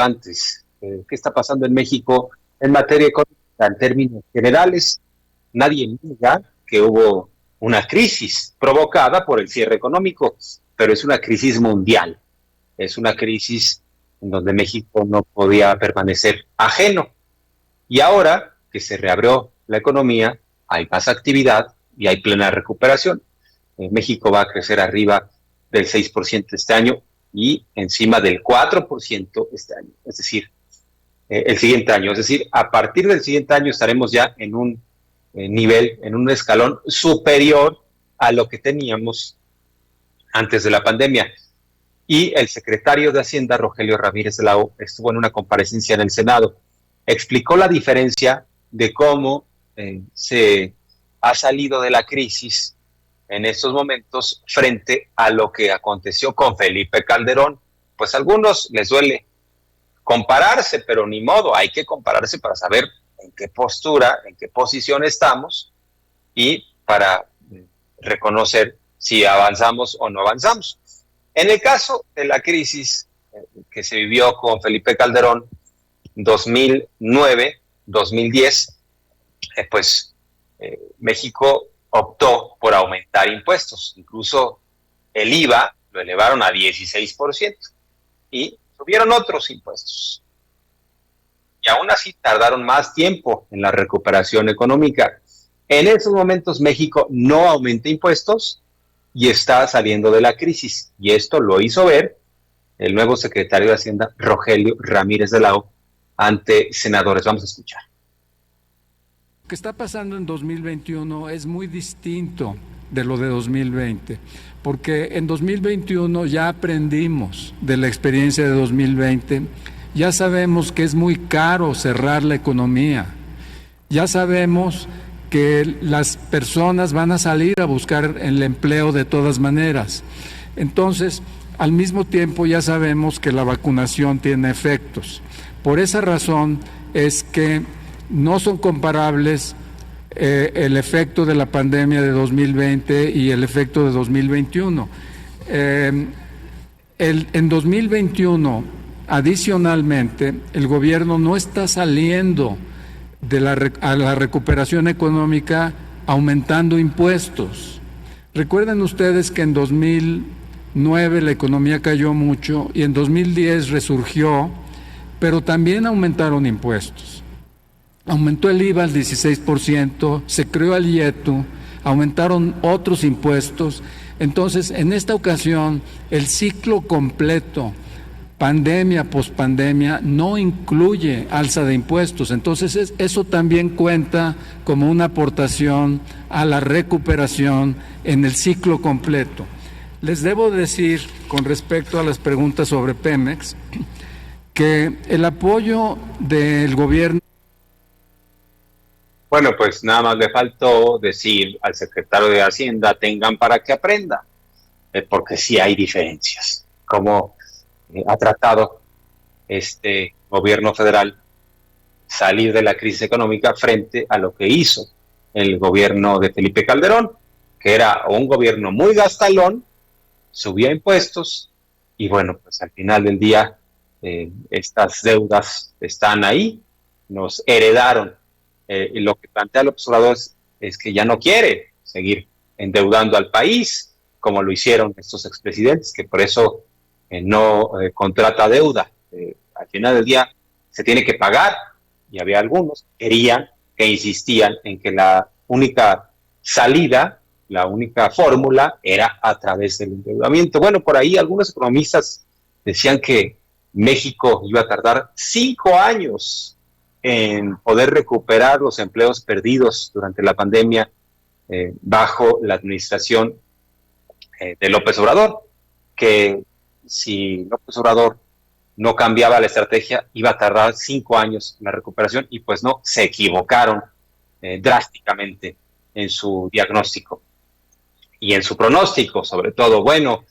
antes. ¿Qué está pasando en México en materia económica? En términos generales, nadie niega que hubo una crisis provocada por el cierre económico, pero es una crisis mundial, es una crisis en donde México no podía permanecer ajeno. Y ahora que se reabrió la economía, hay más actividad y hay plena recuperación. México va a crecer arriba del 6% este año y encima del 4% este año, es decir, el siguiente año. Es decir, a partir del siguiente año estaremos ya en un nivel, en un escalón superior a lo que teníamos antes de la pandemia. Y el secretario de Hacienda, Rogelio Ramírez de la O, estuvo en una comparecencia en el Senado. Explicó la diferencia de cómo se ha salido de la crisis en estos momentos frente a lo que aconteció con Felipe Calderón. Pues a algunos les duele compararse, pero ni modo, hay que compararse para saber en qué postura, en qué posición estamos y para reconocer si avanzamos o no avanzamos. En el caso de la crisis que se vivió con Felipe Calderón, 2009, 2010, México optó por aumentar impuestos. Incluso el IVA lo elevaron a 16% y subieron otros impuestos. Y aún así tardaron más tiempo en la recuperación económica. En esos momentos México no aumenta impuestos y está saliendo de la crisis. Y esto lo hizo ver el nuevo secretario de Hacienda, Rogelio Ramírez de la O, ante senadores. Vamos a escuchar. Lo que está pasando en 2021 es muy distinto de lo de 2020, porque en 2021 ya aprendimos de la experiencia de 2020, ya sabemos que es muy caro cerrar la economía, ya sabemos que las personas van a salir a buscar el empleo de todas maneras. Entonces, al mismo tiempo ya sabemos que la vacunación tiene efectos. Por esa razón es que no son comparables el efecto de la pandemia de 2020 y el efecto de 2021. En 2021, adicionalmente, el gobierno no está saliendo a la recuperación económica aumentando impuestos. Recuerden ustedes que en 2009 la economía cayó mucho y en 2010 resurgió, pero también aumentaron impuestos. Aumentó el IVA al 16%, se creó el IETU, aumentaron otros impuestos. Entonces, en esta ocasión, el ciclo completo, pandemia, pospandemia, no incluye alza de impuestos. Entonces, eso también cuenta como una aportación a la recuperación en el ciclo completo. Les debo decir, con respecto a las preguntas sobre Pemex, que el apoyo del gobierno... Bueno, pues nada más le faltó decir al secretario de Hacienda, tengan para que aprenda, porque sí hay diferencias. Como ha tratado este gobierno federal salir de la crisis económica frente a lo que hizo el gobierno de Felipe Calderón, que era un gobierno muy gastalón, subía impuestos y bueno, pues al final del día estas deudas están ahí, nos heredaron. Y lo que plantea López Obrador es que ya no quiere seguir endeudando al país, como lo hicieron estos expresidentes, que por eso no contrata deuda. Al final del día se tiene que pagar, y había algunos que querían, que insistían en que la única salida, la única fórmula era a través del endeudamiento. Bueno, por ahí algunos economistas decían que México iba a tardar 5 años en poder recuperar los empleos perdidos durante la pandemia bajo la administración de López Obrador, que si López Obrador no cambiaba la estrategia, iba a tardar 5 años en la recuperación, y pues no, se equivocaron drásticamente en su diagnóstico y en su pronóstico, sobre todo. Bueno,